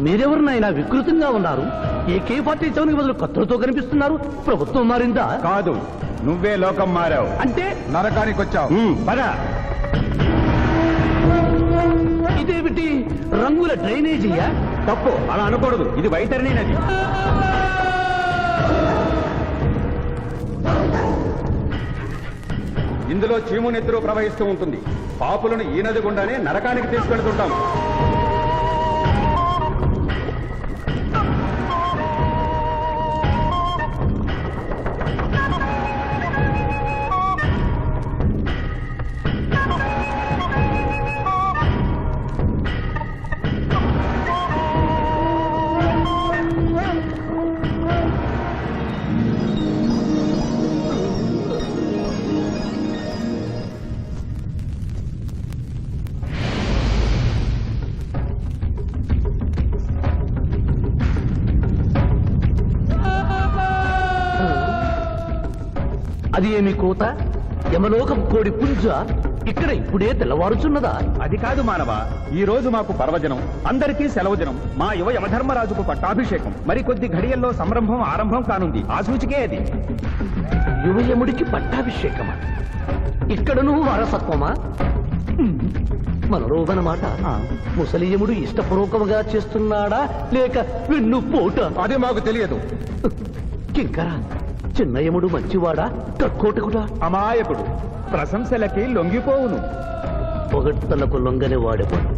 మీరెవరినైనా వికృతంగా ఉన్నారు. AK-47 బదులు కత్తులతో కనిపిస్తున్నారు. ప్రభుత్వం మారిందా? కాదు, నువ్వే లోకం మారావు. అంటే నరకానికి వచ్చావు. పద. ఇదేమిటి రంగుల డ్రైనేజీయా? తప్పు, అలా అనకూడదు. ఇది వైతరణి నది. ఇందులో చీము నెత్తురు ప్రవహిస్తూ ఉంటుంది. పాపులను ఈ నది గుండానే నరకానికి తీసుకెళ్తుంటాం. అది ఏమి కోత? యమలోకం కోడి పుంజ ఇక్కడ ఇప్పుడే తెల్లవారుచున్నదా? అది కాదు మానవ, ఈ రోజు మాకు పర్వదినం, అందరికీ సెలవు దినం. మా యువ యమధర్మరాజుకు పట్టాభిషేకం. మరి కొద్ది ఘడియల్లో సంరంభం ఆరంభం కానుంది. ఆ సూచికే అది. యువయముడికి పట్టాభిషేకమా? ఇక్కడను వారసత్వమా? మనరోగనమాట. ముసలియముడు ఇష్టపూర్వకముగా చేస్తున్నాడా లేక వెన్ను పోట? అది మాకు తెలియదు. కింకరా, చిన్నయముడు మంచివాడా కక్కోటకుడా? అమాయకుడు, ప్రశంసలకి లొంగిపోవును. పొగడ్తలకు లొంగని వాడేవాడు.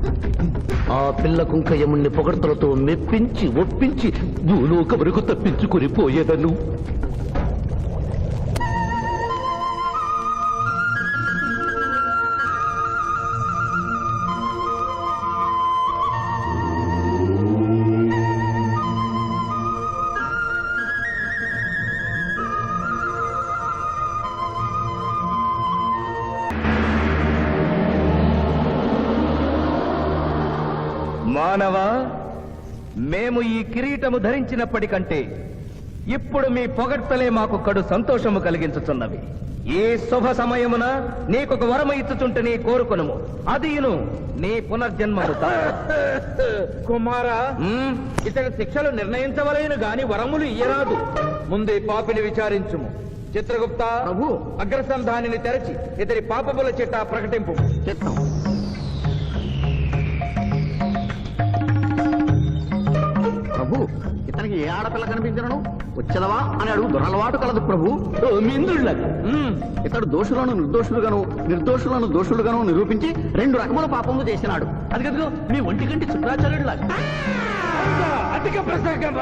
ఆ పిల్ల కుంకయముణ్ణి పొగడ్తలతో మెప్పించి ఒప్పించి భూలోక వరకు తప్పించుకుని పోయేదను. మానవ, మేము ఈ కిరీటము ధరించినప్పటికంటే ఇప్పుడు మీ పొగడ్తలే మాకు కడు సంతోషము కలిగించుతున్నవి. ఈ శుభ సమయమున నీకొక వరము ఇచ్చుచుంటే కోరుకొనుము. అదియును నీ పునర్జన్మము. కుమారా, ఇతని శిక్షలు నిర్ణయించవలేను గాని వరములు ఇయ్యరాదు. ముందే పాపిని విచారించుము. చిత్రగుప్త ప్రభు, అగ్రసంధానిని తెరచి ఇతని పాపముల చిట్టా ప్రకటింపు. చిత్తం. ప్రభు, ఇతనికి ఏ ఆడపిల్ల కనిపించను? వచ్చదవా అని అడుగు దురలవాటు కలదు ప్రభు. మీంద్రుళ్ళకి ఇతడు దోషులను నిర్దోషులుగాను నిర్దోషులను దోషులుగాను నిరూపించి 2 రకముల పాపములు చేసినాడు. అది కదుగో మీ ఒంటి కంటి శుక్రాచార్యుడులాగా. అధిక ప్రసంగం.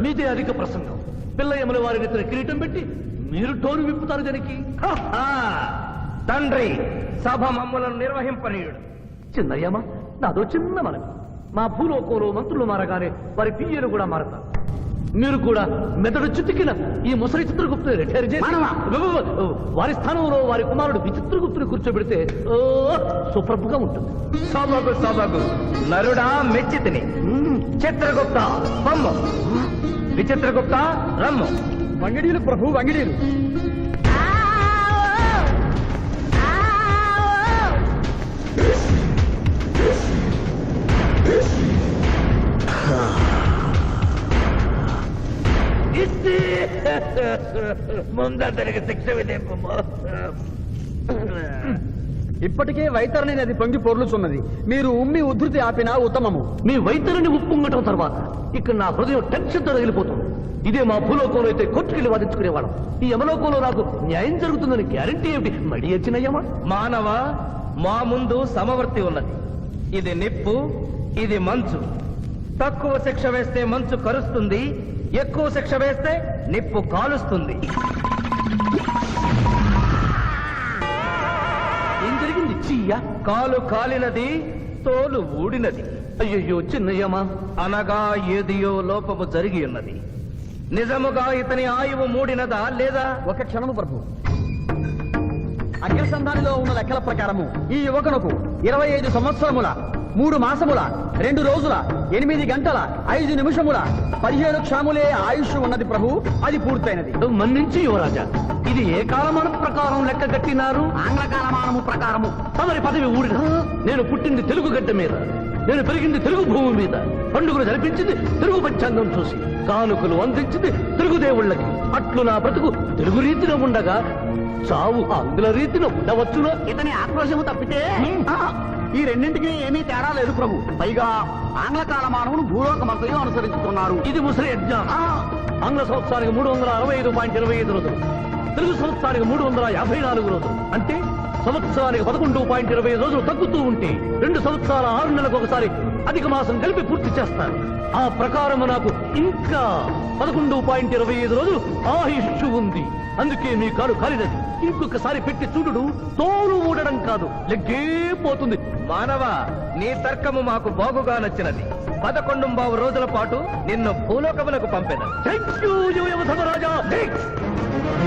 మీదే అధిక ప్రసంగం. పిల్లయముల వారిని ఇతని కిరీటం పెట్టి మీరు టోరు విప్పుతారు దానికి. తండ్రి, సభ మమ్ములను నిర్వహింపనీయుడు. చిన్నయ్యమ్మ, నాదో చిన్న మనవి. మా భూలోకంలో మంత్రులు మారగానే వారి పియ్యలు కూడా మారతారు. మీరు కూడా మెదడు చితికిన ఈ ముసలి చిత్రగుప్తుని రిటైర్ చేసి వారి స్థానంలో వారి కుమారుడు విచిత్రగుప్తుని కూర్చోబెడితే సుప్రభుగా ఉంటుంది. సభకు సభకు నరుడా మెచ్చితిని. చిత్రగుప్త బొమ్మ, విచిత్రగుప్త రమ్ము. వంగిడీలు ప్రభు, వంగిడీలు. ముందరికి శిక్ష విధింపు. ఇప్పటికే వైతరణి నది పొంగి పొర్లుచున్నది. మీరు ఉమ్మి ఉద్ధృతి ఆపినా ఉత్తమము. మీ వైద్యుని ఉప్పొంగటం తర్వాత ఇక్కడ నా హృదయం టెన్షన్తో రగిలిపోతుంది. ఇదే మా భూలోకంలో అయితే కోర్టుకెళ్ళి వాదించుకునేవాళ్ళం. ఈ యమలోకంలో నాకు న్యాయం జరుగుతుందని గ్యారంటీ ఏమిటి? మడి వచ్చినయ్యమా? మానవ, మా ముందు సమవర్తి ఉన్నది. ఇది నిప్పు, ఇది మంచు. తక్కువ శిక్ష వేస్తే మంచు కరుస్తుంది, ఎక్కువ శిక్ష వేస్తే నిప్పు కాలుస్తుంది. ఏం జరిగింది? చీయ కాలు కాలినది, తోలు ఊడినది. అయ్యయ్యో చిన్నయ్యమా, అనగా ఏదియో లోపము జరిగి ఉన్నది. నిజముగా ఇతని ఆయువు మూడినదా లేదా? ఒక క్షణము ప్రభు. అగ్రసంధానిలో ఉన్న లెక్కల ప్రకారము ఈ యువకునకు 25 సంవత్సరముల 3 మాసముల 2 రోజుల 8 గంటల 5 నిమిషముల 15 క్షణములే ఆయుష్ ఉన్నది ప్రభు. అది పూర్తయినది. మన్నించి యువరాజా, ఇది ఏ కాలమానం ప్రకారం లెక్క కట్టినారు? ఆంగ్ల కాలమానము ప్రకారము. తమరి పదవి ఊడిన నేను పుట్టింది తెలుగు గడ్డ మీద. నేను పెరిగింది తెలుగు భూమి మీద, పండుగలు జరిపించింది తెలుగు పంచాంగం చూసి, కానుకలు అందించింది తెలుగు దేవుళ్ళకి. అట్లు నా బ్రతుకు తెలుగు రీతిలో ఉండగా చావు ఆంగ్ల రీతిలో ఉండవచ్చునో? ఇతని ఆక్రోశము తప్పితే ఈ రెండింటికి ఏమీ తేడా లేదు ప్రభు. పైగా ఆంగ్ల కాలమానవును భూలోకమంతయు అనుసరించుతున్నారు. ఇది ముసలి యజ్ఞం. ఆంగ్ల సంవత్సరానికి 365.25 రోజులు, తెలుగు సంవత్సరానికి 354 రోజులు. అంటే సంవత్సరానికి 11.25 రోజులు తగ్గుతూ ఉంటే 2 సంవత్సరాల 6 నెలలకు ఒకసారి అధిక మాసం కలిపి పూర్తి చేస్తారు. ఆ ప్రకారము నాకు ఇంకా 11.25 రోజులు ఆయుష్షు ఉంది. అందుకే మీ కాలు కాలినది. ఇంకొకసారి పెట్టి చూడు, తోలు ఊడడం కాదు, లెగ్గే పోతుంది. మానవ, నీ తర్కము మాకు బాగుగా నచ్చినది. 11 రోజుల పాటు నిన్ను భూలోకములకు పంపెదను. Thank you యువధర్మరాజా.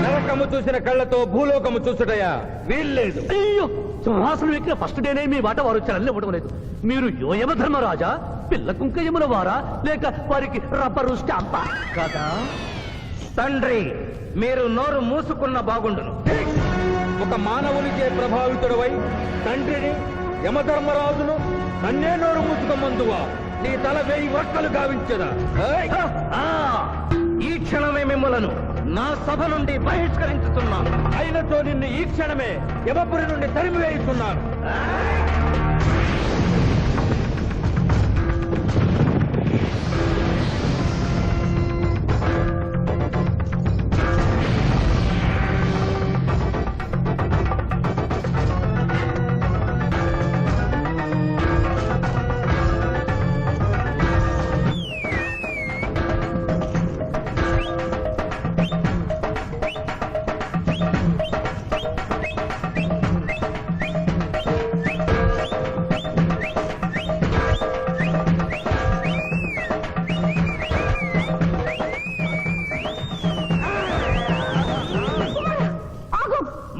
నరకము చూసిన కళ్ళతో భూలోకము చూసుటయా వీల్లేదు. అయ్యో, సింహాసనం ఎక్కిన ఫస్ట్ డేనే మీ మాట వారు వచ్చారని ఇవ్వడం లేదు. మీరు యోయమధర్మరాజా, పిల్ల కుంకయముల వారా, లేక వారికి రబ్బరు స్టాంపా కదా? తండ్రి, మీరు నోరు మూసుకున్న బాగుండును. ఒక మానవునికే ప్రభావితుడవై తండ్రిని, యమధర్మరాజును నన్నే నోరు మూసుకోమందువా? నీ తల 1000 వక్కలు గావించదా? ఆ, ఈ క్షణమే మిమ్మలను నా సభ నుండి బహిష్కరించుతున్నాను. అయినతో నిన్ను ఈ క్షణమే యమపురి నుండి తరిమి వేయిస్తున్నాను.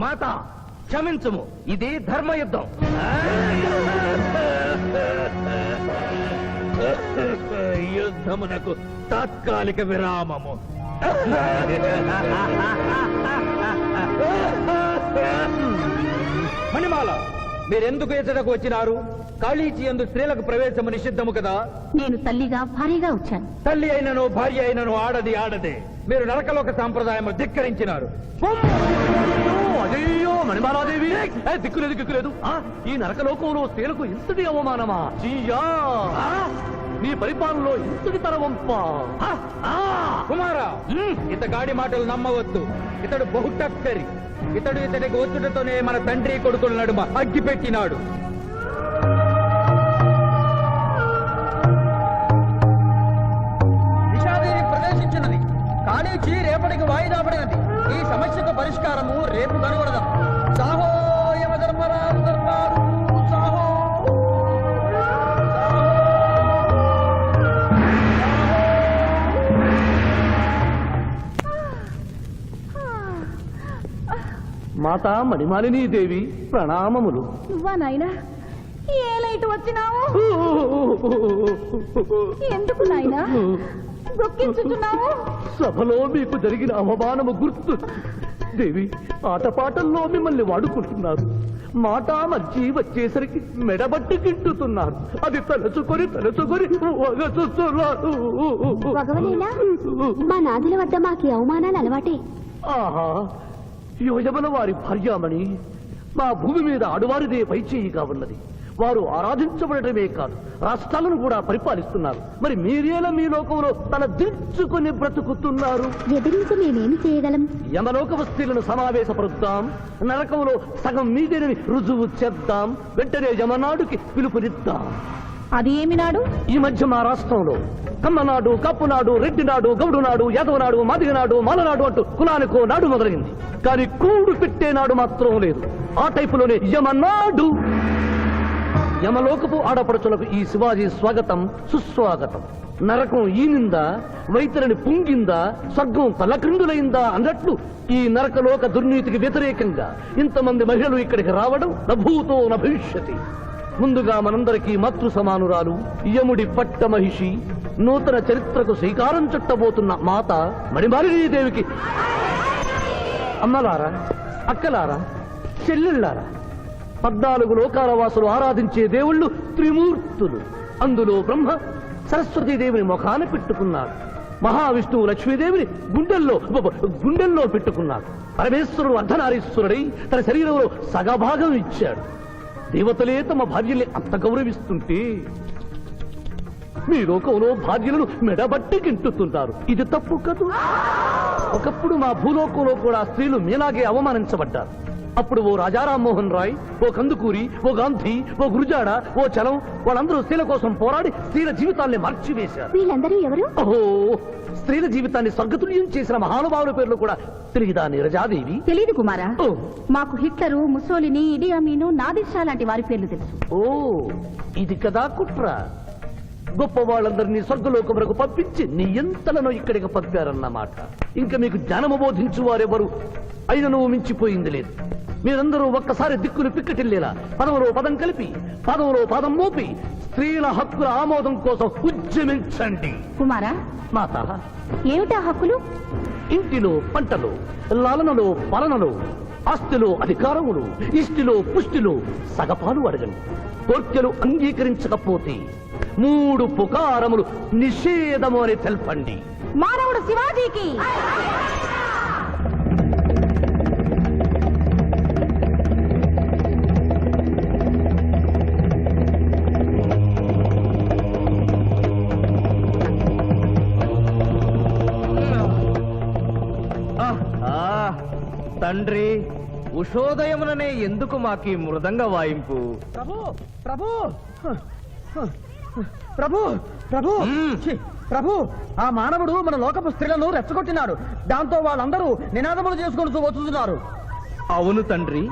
మాత, క్షమించుము, ఇది ధర్మయుద్ధం. యుద్ధమునకు తాత్కాలిక విరామము. మణిమాల, మీరెందుకు ఎచ్చటకు వచ్చినారు? కాళీచి యందు స్త్రీలకు ప్రవేశము నిషిద్ధము కదా? నేను తల్లిగా భారీగా వచ్చాను. తల్లి అయినను భార్య అయినను ఆడది ఆడదే. మీరు నరకలోక సాంప్రదాయము ధిక్కరించినారు. అయ్యో మణిమాలాదేవి, దిక్కులేదు దిక్కులేదు. ఈ నరకలోకంలో స్త్రీలకు ఇంతటి అవమానమా? చీయా, నీ పరిపాలనలో ఇంతటి తరవంపా? కుమారా, ఇతగాడి మాటలు నమ్మవద్దు. ఇతడు బహుటక్కరి. ఇతడికి వచ్చుటతోనే మన తండ్రి కొడుకుల నడుమ అగ్గి పెట్టినాడు. నిషాదేవి ప్రవేశించినది. కాళీచి రేపటికి వాయిదా పడినది. ఈ సమస్యకు పరిష్కారము రేపు కనుగొనదాం. సాహో యమధర్మరాజు దర్బారు, సాహో. మాతా మణిమాలినీ దేవి ప్రణామములు. నువ్వా నాయనా? ఏలా ఇటు వచ్చినావు? ఎందుకు నాయనా దుఃఖించుతున్నావు? సభలో మీకు జరిగిన అవమానము గుర్తు. దేవి, ఆటపాటల్లో మిమ్మల్ని వాడుకుంటున్నారు. మాట మర్చి వచ్చేసరికి మెడబట్టి గిట్టుతున్నారు. అది తలుచుకొని వగచుస్తున్నారు. భగవనేనా? మా నాదుల వద్ద మాకి అవమానాలు అలవాటే. ఆహా, యువజముల వారి భార్యామణి మా భూమి మీద ఆడువారిదే పైచేయిగా ఉన్నది. వారు ఆరాధించబడటమే కాదు, రాష్ట్రాలను కూడా పరిపాలిస్తున్నారు. మరి మీరేలా మీ లోకంలో తల దించుకొని బ్రతుకుతున్నారు? ఎదిరించి మేమేమి చేయగలం? యమలోక వస్తువులను సమావేశపరుద్దాం, నరకంలో సగం మీదేనని రుజువు చేద్దాం. వెంటనే యమనాడుకి పిలుపునిద్దాం. అది ఏమి నాడు? ఈ మధ్య మా రాష్ట్రంలో కమ్మనాడు, కప్పునాడు, రెడ్డినాడు, గౌడునాడు, యాదవనాడు, మాదిగనాడు, మాలనాడు అంటూ కులానికో నాడు మొదలైంది. కానీ కూడు పెట్టే నాడు మాత్రం లేదు. ఆ టైపులోనే యమనాడు. యమలోకపు ఆడపడుచులకు ఈ శివాజీ స్వాగతం సుస్వాగతం. నరకం ఈనిందా, వైతరిని పుంగిందా, స్వర్గం తలక్రిందులైందా అన్నట్లు ఈ నరకలోక దుర్నీతికి వ్యతిరేకంగా ఇంతమంది మహిళలు ఇక్కడికి రావడం నభూతో నభవిష్యతి. ముందుగా మనందరికీ మాతృ సమానురాలు, యముడి పట్ట మహిషి, నూతన చరిత్రకు శ్రీకారం చుట్టబోతున్న మాత మణిమాలినీదేవికి అమ్మలారా, అక్కలారా, చెల్లెళ్ళారా, 14 లోకాల వాసులు ఆరాధించే దేవుళ్ళు త్రిమూర్తులు. అందులో బ్రహ్మ సరస్వతీదేవిని ముఖాన పెట్టుకున్నాడు. మహావిష్ణువు లక్ష్మీదేవిని గుండెల్లో పెట్టుకున్నాడు. పరమేశ్వరుడు అర్ధనారీశ్వరుడై తన శరీరంలో సగభాగం ఇచ్చాడు. దేవతలే తమ భార్యల్ని అంత గౌరవిస్తుంటే మీ లోకంలో భార్యలను మెడబట్టి గింటుతుంటారు. ఇది తప్పు కదూ. ఒకప్పుడు మా భూలోకంలో కూడా స్త్రీలు మీలాగే అవమానించబడ్డారు. అప్పుడు ఓ రాజా రామ్మోహన్ రాయ్, ఓ కందుకూరి, ఓ గాంధీ, ఓ గురుజాడ, ఓ చలం వాళ్ళందరూ స్త్రీల కోసం పోరాడి స్త్రీల జీవితాల్ని మార్చివేశారు. వీళ్ళందరూ ఎవరు? ఓహో, స్త్రీల జీవితాన్ని స్వర్గతుల్యం చేసిన మహానుభావుల పేర్లు కూడా తెలియదా నీరజాదేవి? తెలీదు కుమారా. ఓ, మాకు హిట్లరు, ముసోలిని, ఇడి అమీను, నాదిర్ షా లాంటి వారి పేర్లు తెలుసు. ఓ, ఇది కదా కుట్ర. గొప్ప వాళ్ళందరినీ స్వర్గలోకములకు పంపించి నీ ఎంతలను ఇక్కడికి పంపారన్నమాట. ఇంకా మీకు జ్ఞానము బోధించు వారెవరు అయినను మించిపోయింది లేదు. మీరందరూ ఒక్కసారి దిక్కులు పిక్కటిల్లేలా పదములో పదం కలిపి పదములో పదం మోపి స్త్రీల హక్కుల ఆమోదం కోసం ఉద్యమించండి. కుమారా, మాత, ఏమిటా హక్కులు? ఇంటిలో పంటలు, లాలనలో పాలనలో, ఆస్తిలో అధికారములు, ఇష్టిలో పుష్టిలో సగపాలు అడగండి. కోర్కెలు అంగీకరించకపోతే 3 పుకారములు నిషేధము అని తెల్పండి. మానవుడు శివాజీకి! తండ్రి, ఉషోదయముననే ఎందుకు మాకీ మృదంగ వాయింపు? ప్రభు ప్రభు ప్రభు ప్రభు ఛీ, ప్రభు, ఆ మానవుడు మన లోకపు స్త్రీలను రెచ్చగొట్టినాడు. దాంతో వాళ్ళందరూ నినాదములు చేసుకుంటూ వచ్చుతున్నారు. అవును తండ్రి,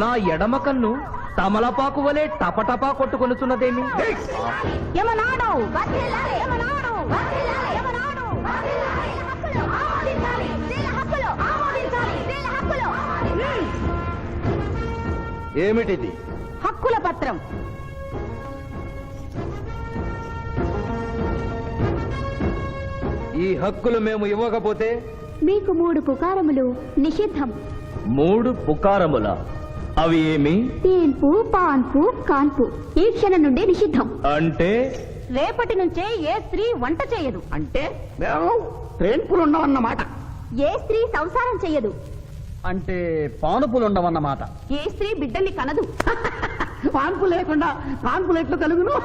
నా ఎడమ కన్ను తమలపాకు వలె టపటపా కొట్టుకొనుచున్నదేమి? యమనాడు! వర్ధిల్లాలి! యమనాడు! వర్ధిల్లాలి! యమనాడు! వర్ధిల్లాలి! హక్కులు ఆమోదించాలి! స్త్రీల హక్కులు ఆమోదించాలి! స్త్రీల హక్కులు! ఏమిటిది? హక్కుల పత్రం. ఈ హక్కులు మేము ఇవ్వకపోతే మీకు 3 పుకారములు నిషిద్ధం. 3 పుకారముల? అవి ఏమి? తేన్పు, పాన్పు, కాన్పు ఈ క్షణం నుండి నిషిద్ధం. అంటే రేపటి నుంచే ఏ స్త్రీ వంట చేయదు. అంటే ట్రేన్పులు ఉండవన్నమాట. ఏ స్త్రీ సంసారం చెయ్యదు. అంటే పానుపులు ఉండవన్నమాట. ఏ స్త్రీ బిడ్డల్ని కనదు. పాన్పు లేకుండా పాన్పులు ఎట్లు కలుగును?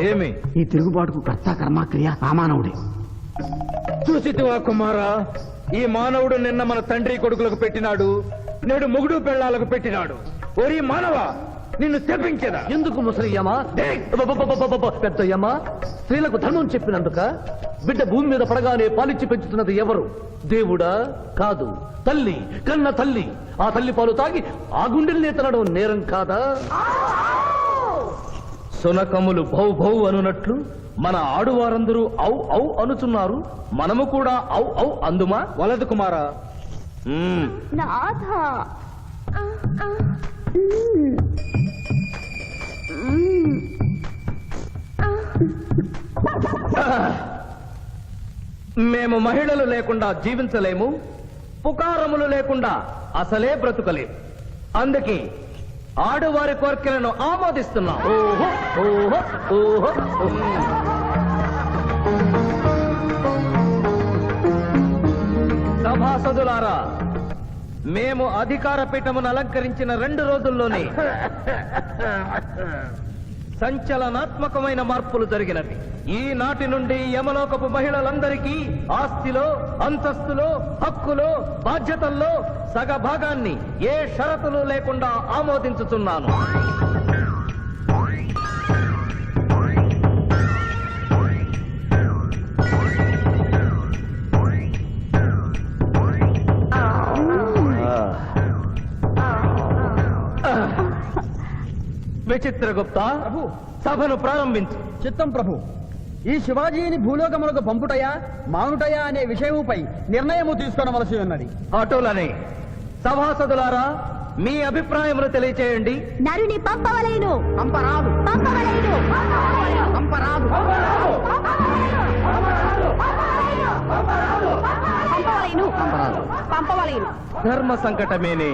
ఏమి? ఈ తిరుగుబాటుకు కర్త కర్మ క్రియ సామానవుడే. చూసితివా కుమారా, ఈ మానవుడు నిన్న మన తండ్రి కొడుకులకు పెట్టినాడు, నేడు మొగుడు పెళ్ళాలకు పెట్టినాడు. ఓరి మానవ, నిన్ను తెప్పించదా? ఎందుకు ముసలియమా? పెద్దయ్యమ్మా, స్త్రీలకు ధర్మం చెప్పినందుక? బిడ్డ భూమి మీద పడగానే పాలిచ్చి పెంచుతున్నది ఎవరు? దేవుడా? కాదు, తల్లి, కన్న తల్లి. ఆ తల్లి పాలు తాగి ఆ గుండెల్నే తనడం నేరం కాదా? సునకములు భౌ భౌ అనునట్లు మన ఆడువారందరూ ఔ ఔ అనుచున్నారు. మనము కూడా ఔ ఔ అందుమా? వలదు కుమారా. నాథ. మేము మహిళలు లేకుండా జీవించలేము, పుకారములు లేకుండా అసలే బ్రతుకలేము. అందుకే ఆడువారి కోరికలను ఆమోదిస్తున్నాం. ఓహో ఓహో ఓహో. సభాసదులారా, మేము అధికార పీఠమును అలంకరించిన 2 రోజుల్లోనే సంచలనాత్మకమైన మార్పులు జరిగినవి. ఈనాటి నుండి యమలోకపు మహిళలందరికీ ఆస్తిలో, అంతస్తులో, హక్కులో, బాధ్యతల్లో సగభాగాన్ని ఏ షరతులు లేకుండా ఆమోదించుతున్నాను. విచిత్రగుప్త, ప్రభు, సభను ప్రారంభించు. చిత్తం ప్రభు. ఈ శివాజీని భూలోకములకు పంపుటయా మానుటయా అనే విషయముపై నిర్ణయము తీసుకొనవలసి ఉన్నది. అటులనే సభాసదులారా, మీ అభిప్రాయములు తెలియచేయండి. నరుని పంపవలేను. పంపరాదు. పంపవలేను. పంపరాదు. పంపవలేను. పంపవలేను. ధర్మ సంకటమేనే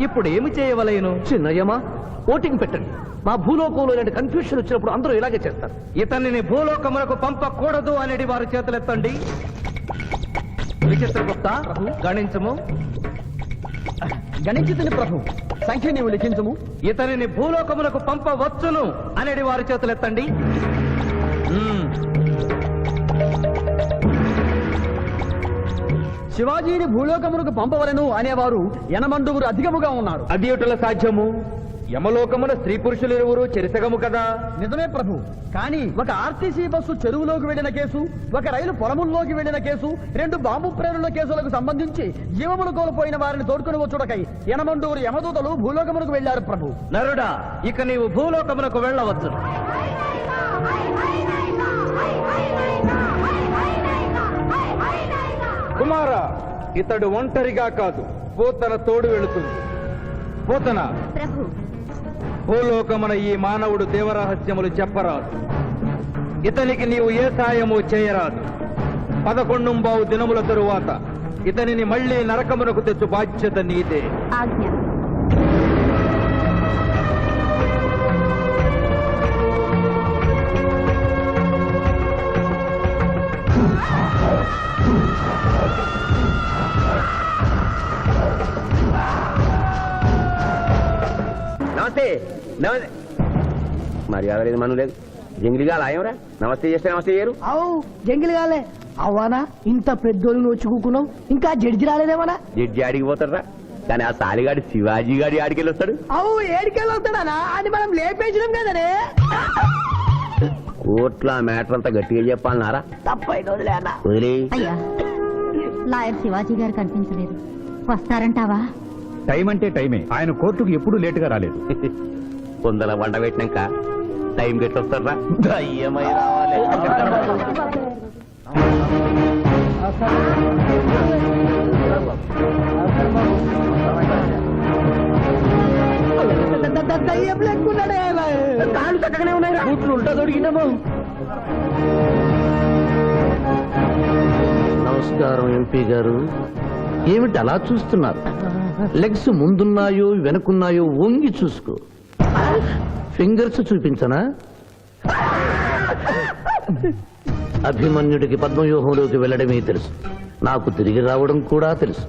ఇప్పుడు ఏమి చేయవలేను? చిన్నయ్యమా ఓటింగ్ పెట్టండి. మా భూలోకంలో ఇలాంటి కన్ఫ్యూషన్ వచ్చినప్పుడు అందరూ ఇలాగే చేస్తారు. ఇతనిని భూలోకములకు పంపకూడదు అనేది వారి చేతులెత్తండి. విచిత్రగుప్త గణించము. గణించుతుని ప్రభు, సంఖ్య నీవు లిఖించము. ఇతనిని భూలోకములకు పంపవచ్చును అనేది వారి చేతులెత్తండి. శివాజీని భూలోకమునకు పంపవలను అనేవారు ఎనమండుగురు అధికముగా ఉన్నారు. అది ఎటుల సాధ్యము? యమలోకమున స్త్రీ పురుషులు ఇరువురు చెరిసగము కదా. నిజమే ప్రభు, కానీ ఒక ఆర్టీసీ బస్సు చెరువులోకి వెళ్లిన కేసు, ఒక రైలు పొలముల్లోకి వెళ్లిన కేసు, 2 బాంబు ప్రేరుల కేసులకు సంబంధించి జీవములు కోల్పోయిన వారిని తోడుకుని వచ్చుటకై ఎనమండుగురు యమదూతలు భూలోకమునకు వెళ్లారు ప్రభు. నరుడా, ఇక నీవు భూలోకమునకు వెళ్ళవచ్చు. కుమార, ఇతడు ఒంటరిగా కాదు, పోతన తోడు వెళుతుంది. పోతన, ప్రభు భూలోకమున ఈ మానవుడు దేవరహస్యములు చెప్పరాదు. ఇతనికి నీవు ఏ సాయము చేయరాదు. 11 దినముల తరువాత ఇతనిని మళ్లీ నరకమునకు తెచ్చు బాధ్యత నీదే. ఆజ్ఞ. నమస్తే. నమస్తే. మర్యాద లేదు, మనం లేదు. జంగిలిగా లాయంరా. నమస్తే చేస్తే నమస్తే చేయరు. అవు జంగిల్ కాలే అవ్వానా, ఇంత పెద్దోళ్ళు వచ్చి కూకున్నావు, ఇంకా జడ్జి రాలేదేమన్నా? జడ్జి ఆడికి పోతారా, కానీ ఆ సాలిగాడి శివాజీ గాడి ఆడికి వెళ్ళి వస్తాడు. అవు ఏడికెళ్ళి వస్తాడా? అని మనం లేపేసినాం కదనే. కోర్టులో ఆ మ్యాటర్ అంతా గట్టిగా చెప్పాలన్నారా? తప్పైన వదిలేనా? వదిలే. అయ్యా, లాయర్ శివాజీ గారు కనిపించలేదు. వస్తారంటావా? టైం అంటే టైమే. ఆయన కోర్టుకు ఎప్పుడు లేటుగా రాలేదు. కొందల వంట పెట్టినాక టైం గట్టి వస్తారా? దయ్యమై రావాలి. దయ్యం లెక్కున్నాడే. కాళ్ళు చక్కగానే ఉన్నాయి, బూట్లు ఉల్టా దొరికినాము. నమస్కారం ఎంపీ గారు. ఏమిటి అలా చూస్తున్నారు? లెగ్స్ ముందున్నాయో వెనుకున్నాయో వంగి చూసుకో. ఫింగర్స్ చూపించనా? అభిమన్యుడికి పద్మవ్యూహంలోకి వెళ్ళడమే తెలుసు, నాకు తిరిగి రావడం కూడా తెలుసు.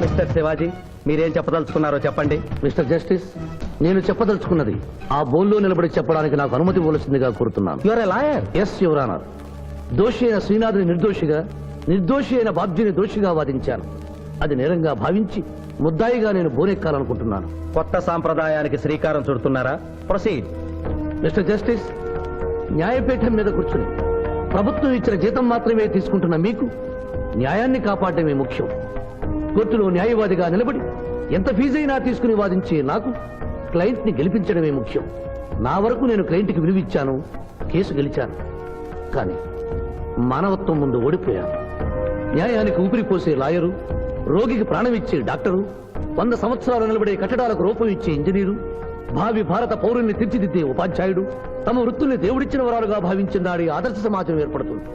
మిస్టర్ శివాజీ, మీరేం చెప్పదలుచుకున్నారో చెప్పండి. మిస్టర్ జస్టిస్, నేను చెప్పదలుచుకున్నది ఆ బోన్లో నిలబడి చెప్పడానికి నాకు అనుమతి ఇవ్వవలసిందిగా కోరుతున్నాను. Your a lawyer. Yes your honour. దోషి అయిన శ్రీనాథుని నిర్దోషిగా, నిర్దోషి అయిన బాబ్జీని దోషిగా వాదించాను. అది నేరంగా భావించి ముద్దాయిగా నేను బోనెక్కాలనుకుంటున్నాను. కొత్త సాంప్రదాయానికి శ్రీకారం చుడుతున్నారా? ప్రొసీడ్. మిస్టర్ జస్టిస్, న్యాయపీఠం మీద కూర్చుని ప్రభుత్వం ఇచ్చిన జీతం మాత్రమే తీసుకుంటున్న మీకు న్యాయాన్ని కాపాడటమే ముఖ్యం. కోర్టులో న్యాయవాదిగా నిలబడి ఎంత ఫీజైనా తీసుకుని వాదించే నాకు క్లయింట్ ని గెలిపించడమే ముఖ్యం. నా వరకు నేను క్లయింట్ కి విలువిచ్చాను, కేసు గెలిచాను. కానీ మానవత్వం ముందు ఓడిపోయాను. న్యాయానికి ఊపిరిపోసే లాయరు, రోగికి ప్రాణం ఇచ్చే డాక్టరు, 100 సంవత్సరాలు నిలబడే కట్టడాలకు రూపం ఇచ్చే ఇంజనీరు, భావి భారత పౌరుల్ని తీర్చిదిద్దే ఉపాధ్యాయుడు తమ వృత్తుల్ని దేవుడిచ్చిన వరాలుగా భావించిన నాడి ఆదర్శ సమాజం ఏర్పడుతుంది.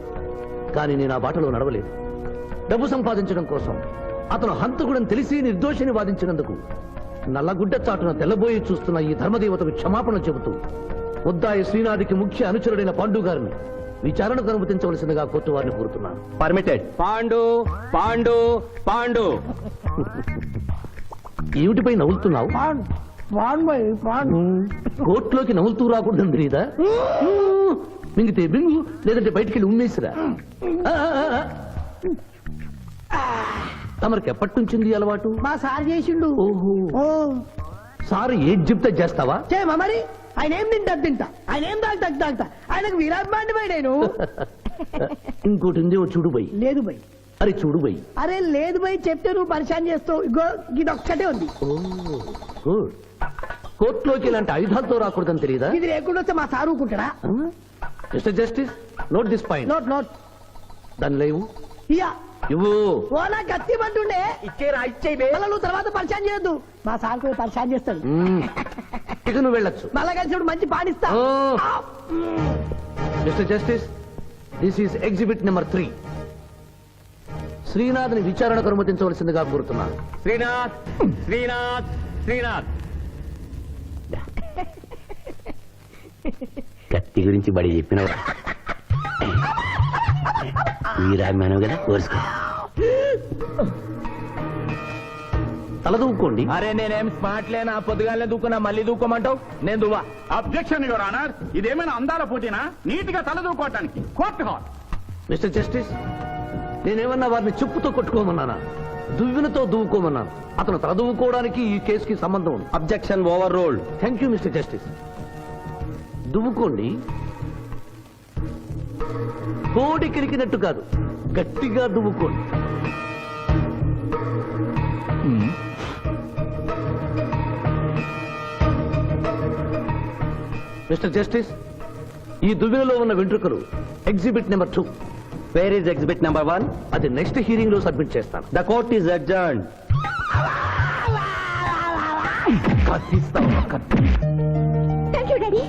కానీ నేను ఆ బాటలో నడవలేదు. డబ్బు సంపాదించడం కోసం అతను హంతకుడని తెలిసి నిర్దోషిని వాదించినందుకు నల్లగుడ్డ చాటున తెల్లబోయి చూస్తున్న ఈ ధర్మదేవతకు క్షమాపణ చెబుతూ ముద్దాయి శ్రీనాథికి ముఖ్య అనుచరుడైన పాండు గారిని విచారణకు అనుమతించవలసిందిగా కోర్టు వారిని కోరుతున్నాను. పర్మిటెడ్. పాండు పాండు పాండు. ఏమిటిపై నవ్వులుతున్నావు? పాండు కోర్టులోకి నవ్వులుతూ రాకూడదని తెలీదా? మింగితే బింగు, లేదంటే బయటికి వెళ్ళి ఉమ్మేసిరా. తమరికి ఎప్పటి నుంచింది అలవాటు? మా సార్ చేసిండు. ఓహో, ఓ సార్ ఏది చెప్తే చేస్తావా? చేయమా మరి. ఆయన ఏం తింటా, ఆయన ఏం తాగుతా, ఆయనకు విరాట్ బాండి పోయి నేను. ఇంకోటి ఉంది, ఓ చూడు బై. లేదు బై. అరే చూడు బై. అరే లేదు బై, చెప్తే నువ్వు పరిశాన్ చేస్తావు. ఇగో ఇది ఒక్కటే ఉంది. గుడ్. కోర్టులోకి ఇలాంటి ఆయుధాలతో రాకూడదని తెలియదా? ఇది లేకుండా వస్తే మా సార్ ఊరుకుంటాడా? Mister justice, note this point. Note note. దాన్ని లేవు ఇయ్యా. ఇవ్వు. ఓ నా కత్తి పట్టుండే మళ్ళా నువ్వు తర్వాత పరిశాన్ చేయొద్దు. మా సార్ కూడా పరిశాన్ చేస్తాడు. ఇక నువ్వు వెళ్ళొచ్చు. మళ్ళా కలిసి మంచి పాడిస్తా. Mister justice, this is exhibit number 3. శ్రీనాథ్ని విచారణకు అనుమతించవలసిందిగా కోరుతున్నాను. శ్రీనాథ్ శ్రీనాథ్ శ్రీనాథ్ కత్తి గురించి బడి చెప్పినవా వీరాభిమానం కదా కోరుసుకో. తలదూక్కోండి. అరే నేనేం స్మార్ట్ లేనా, పొద్దుగానే దూకున్నా మళ్ళీ దూకోమంటావు? నేను దువ్వా. అబ్జెక్షన్ యువర్ ఆనర్, ఇదేమైనా అందాల పోటీనా? నీట్ గా తలదూకోవటానికి కోర్టు హాల్. మిస్టర్ జస్టిస్, నేనేమన్నా వారిని చెప్పుతో కొట్టుకోమన్నానా? దువ్వినతో దువ్వుకోమన్నాను. అతను తల దువ్వుకోవడానికి ఈ కేసుకి సంబంధం ఉంది. Objection overruled. Thank you mister justice. దువ్వుకోండి. కోడి కిరికినట్టు కాదు, గట్టిగా దువ్వుకోండి. మిస్టర్ జస్టిస్, ఈ దువ్వెనలో ఉన్న వెంట్రుకలు exhibit number 2. Where is exhibit number 1? అది నెక్స్ట్ హియరింగ్ లో సబ్మిట్ చేస్తాను. The court is adjourned. Thank you daddy,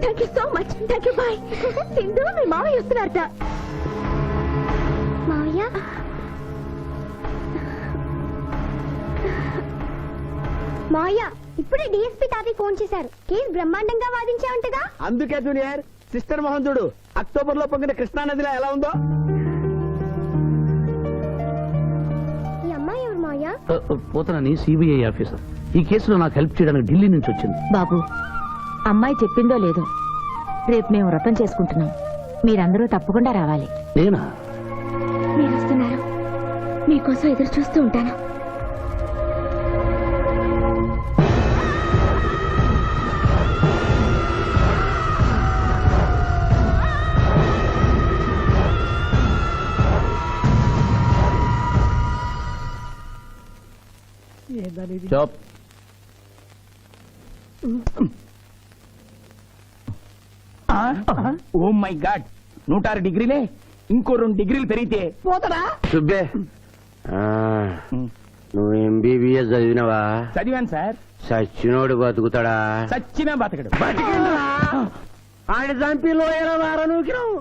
thank you so much. Thank you. Bye. Sindhu, మీ మావయ్య వస్తున్నారట. మావయ్య, మావయ్య ఇప్పుడే డిఎస్పీ తాతయ్య ఫోన్ చేశారు. కేసు బ్రహ్మాండంగా వాదించావంటగా. అందుకే జూనియర్, సిస్టర్ మోహన్ చూడు అక్టోబర్ లో పొంగిన కృష్ణా నదిలో ఎలా ఉందో. ఈ అమ్మాయి ఎవరు మావయ్య? పోతనని సిబిఐ ఆఫీసర్. ఈ కేసులో నాకు హెల్ప్ చేయడానికి ఢిల్లీ నుంచి వచ్చింది. బాబు, అమ్మాయి చెప్పిందో లేదో, రేపు మేము వ్రతం చేసుకుంటున్నాం. మీరందరూ తప్పకుండా రావాలి. నేనా? మీరు వస్తున్నారు, మీకోసం ఎదురు చూస్తూ ఉంటాను. చాప్. ఓ మై గాడ్, 106 డిగ్రీలే. ఇంకో 2 డిగ్రీలు పెరిగితే పోతడా? సుబ్బే, నువ్వు ఎంబీబీఎస్ చదివినవా? చదివాను సార్. సచ్చినోడు బతుకుతాడా? చచ్చినా బతకడు. ఆయన చంపి లోయల వారనూకినావు,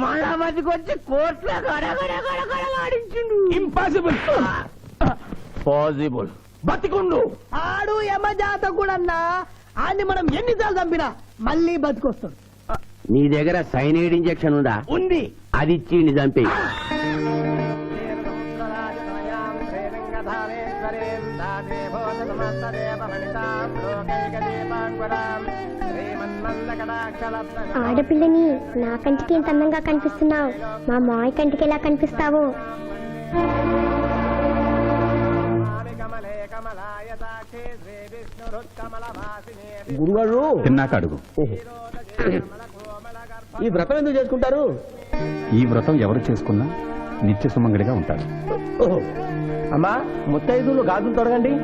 మళ్ళా బతికొచ్చి కోర్టులో గడగడగడగడలాడించిండు. ఇంపాసిబుల్. పాసిబుల్. బతికుండు. ఆడు యమజాత కూడా ఆడిని మనం ఎన్నిసార్లు చంపినా మళ్ళీ బతికొస్తాడు. నీ దగ్గర సైనైడ్ ఇంజెక్షన్ ఉందా? ఉంది. అది ఇచ్చి చంపి. ఆడపిల్లని నా కంటికి ఎంత అందంగా కనిపిస్తున్నావు, మా మాయ కంటికి ఎలా కనిపిస్తావు? గురుగారు తిన్నాక అడుగు. ఈ వ్రతం ఎందుకు చేసుకుంటారు? ఈ వ్రతం ఎవరు చేసుకున్నా నిత్య సుమంగడిగా ఉంటారు. అమ్మా, ముత్తైదులు గాజులు తొడగండి.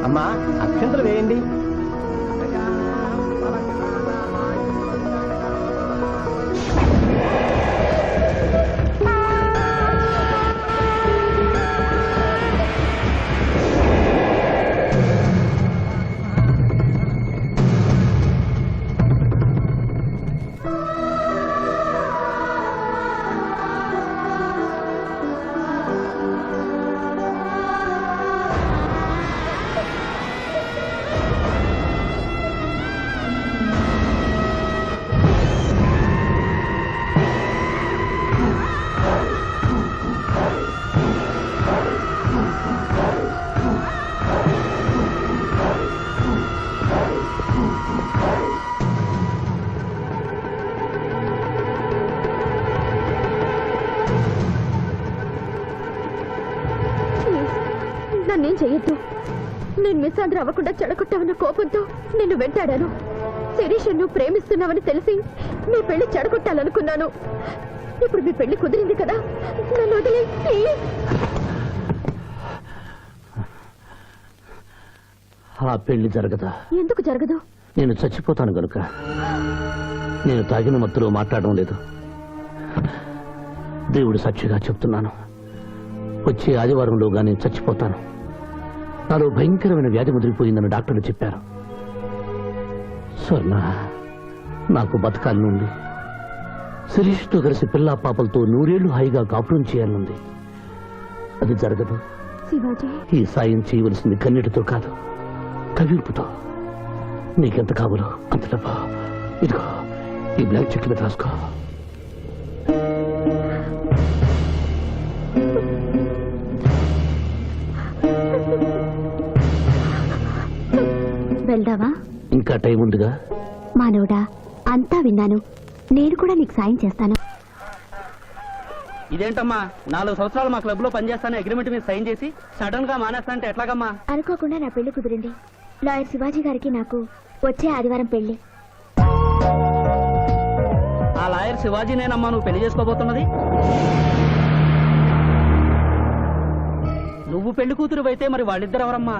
అమ్మా, అక్షంతలు వేయండి. నన్నేం చెయ్యొద్దు. నేను మిస్సాంధ్ర అవ్వకుండా చెడగొట్టావన్న కోపంతో నిన్ను వెంటాడాను. శిరీష్ నువ్వు ప్రేమిస్తున్నావని తెలిసి మీ పెళ్లి చెడగొట్టాలనుకున్నాను. ఇప్పుడు మీ పెళ్లి కుదిరింది కదా, నన్ను వదిలే ప్లీజ్. ఆ పెళ్లి జరగదా? ఎందుకు జరగదు? నేను చచ్చిపోతాను గనుక. నేను తాగిన మత్తులో మాట్లాడడం లేదు. దేవుడు సాక్షిగా చెప్తున్నాను, వచ్చే ఆదివారంలోగా నేను చచ్చిపోతాను. నాలో భయంకరమైన వ్యాధి ముదిరిపోయిందని డాక్టర్లు చెప్పారు. స్వర్ణ, నాకు బతకాలనుంది. శిరీష్తో కలిసి పిల్లా పాపలతో 100 ఏళ్లు హాయిగా కాపురం చేయాలనుంది. అది జరగదు. శివాజీ, ఈ సాయం చేయవలసింది కన్నీటితో కాదు, కవింపుతో. నీకెంత కావాలో అంత డబ్బా ఇదిగో, ఈ బ్లాక్ చెక్ మీద రాసుకో. వెళ్దావా? ఇంకా టైం ఉందిగా. మానవుడా, అంతా విన్నాను. నేను కూడా నీకు సాయం చేస్తాను. ఇదేంటమ్మా, 4 సంవత్సరాలు మా క్లబ్ లో పనిచేస్తాను అగ్రిమెంట్ మీద సైన్ చేసి సడన్ గా మానేస్తా అంటే ఎట్లాగమ్మా? అనుకోకుండా నా పెళ్లి కుదిరింది. లాయర్ శివాజీ గారికి నాకు వచ్చే ఆదివారం పెళ్లి. ఆ లాయర్ శివాజీనేనమ్మా నువ్వు పెళ్లి చేసుకోబోతున్నది? నువ్వు పెళ్లి కూతురు అయితే మరి వాళ్ళిద్దరు ఎవరమ్మా?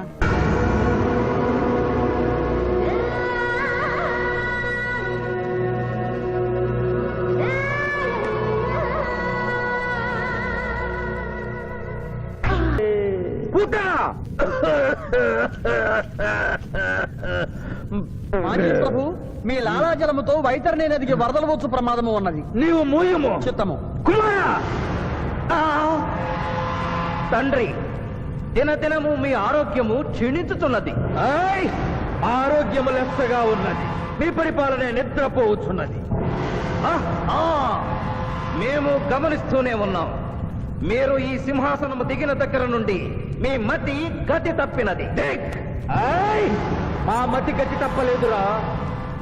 మాజీ ప్రభు, మీ లాలాజలముతో వైతరణి నదికి వరదలు వచ్చు ప్రమాదము ఉన్నది. నీవు మూయము. చిత్తము. కుమారా! తండ్రి, దినదినము మీ ఆరోగ్యము క్షీణించుతున్నది. ఆరోగ్యము లెస్సగా ఉన్నది, మీ పరిపాలనే నిద్రపోవచ్చున్నది. మేము గమనిస్తూనే ఉన్నాం. మీరు ఈ సింహాసనము దిగిన దగ్గర నుండి మీ మతి గతి తప్పినది. మా మతి గతి తప్పలేదురా.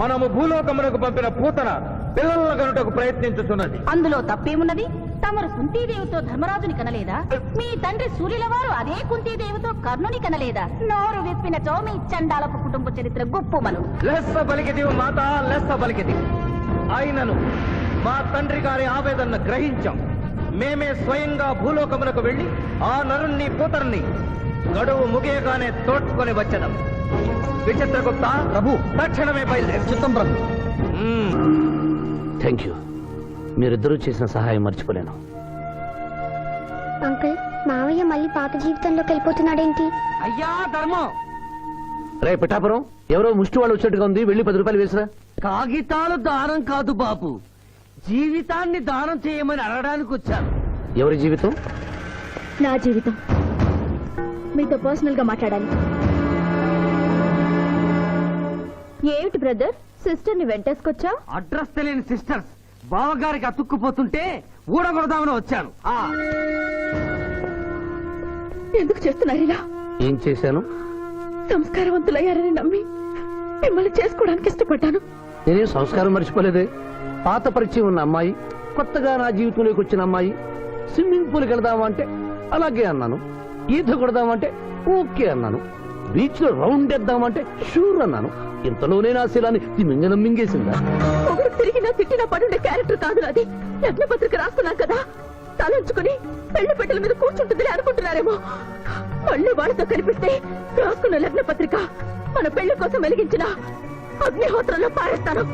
మనము భూలోకమునకు పంపిన పూతన పిల్లల గనుటకు ప్రయత్నించుతున్నది. అందులో తప్పేమున్నది? తమరు కుంతీదేవితో ధర్మరాజుని కనలేదా? మీ తండ్రి సూర్యుల వారు అదే కుంతీదేవితో కర్ణుని కనలేదా? నోరు విప్పినచో మీ చండాలపు కుటుంబ చరిత్ర గుప్పుమను. లెస్స బలికిది మాత, లెస్స బలికిది. అయినను మా తండ్రి గారి ఆవేదన గ్రహించాం. మేమే స్వయంగా భూలోకమునకు వెళ్లి ఆ నరుణ్ణి పూతరుని గడువు ముగియగానే తోడ్కొని వచ్చడం. విచిత్రగుప్త ప్రభు, తక్షణమే బయలుదేరు. చిత్తం ప్రభు. Thank you. మీరిద్దరూ చేసిన సహాయం మర్చిపోలేను. అంకుల్, మావయ్య మళ్ళీ పాత జీవితంలోకి వెళ్ళిపోతున్నాడేంటి? అయ్యా ధర్మం, రే పిఠాపురం, ఎవరో ముష్టి వాళ్ళు వచ్చినట్టుగా ఉంది, వెళ్ళి 10 రూపాయలు వేసిరా. కాగితాలు దానం కాదు బాబు, జీవితాన్ని దానం చేయమని అడగడానికి వచ్చాను. ఎవరి జీవితం? నా జీవితం. మీతో పర్సనల్ గా మాట్లాడాలి. ఏమిటి బ్రదర్, సిస్టర్ ని వెంటేసుకొచ్చా? అడ్రస్ తెలియని సిస్టర్స్ బావగారికి అతుక్కుపోతుంటే ఊడగొడదామని వచ్చాను. ఎందుకు చేస్తున్నారు ఇలా? ఏం చేశాను? సంస్కారవంతులయ్యారని నమ్మి మిమ్మల్ని చేసుకోవడానికి ఇష్టపడ్డాను. నేనేం సంస్కారం మర్చిపోలేదే. పాత పరిచయం ఉన్న అమ్మాయి, కొత్తగా నా జీవితంలోకి వచ్చిన అమ్మాయి. స్విమ్మింగ్ పూల్కి వెళదామా అంటే అలాగే అన్నాను. ఈత కొడదామంటే ఓకే అన్నాను. బీచ్ లో రౌండ్ వేద్దామంటే షూర్ అన్నాను. ఇంతలోనే నా శీలాన్ని తిమింగనం మింగేసిందా? ఒకరు తిరిగినా తిట్టినా పడుండే క్యారెక్టర్ కాదు నాది. లగ్న పత్రిక రాసుకున్నాం కదా, తలంచుకుని పెళ్లి పెట్టెల మీద కూర్చుంటుందని అనుకుంటున్నారేమో. మళ్ళీ వాళ్ళతో కనిపిస్తే రాసుకున్న లగ్న పత్రిక మన పెళ్లి కోసం వెలిగించిన అగ్నిహోత్రంలో పారేస్తాను.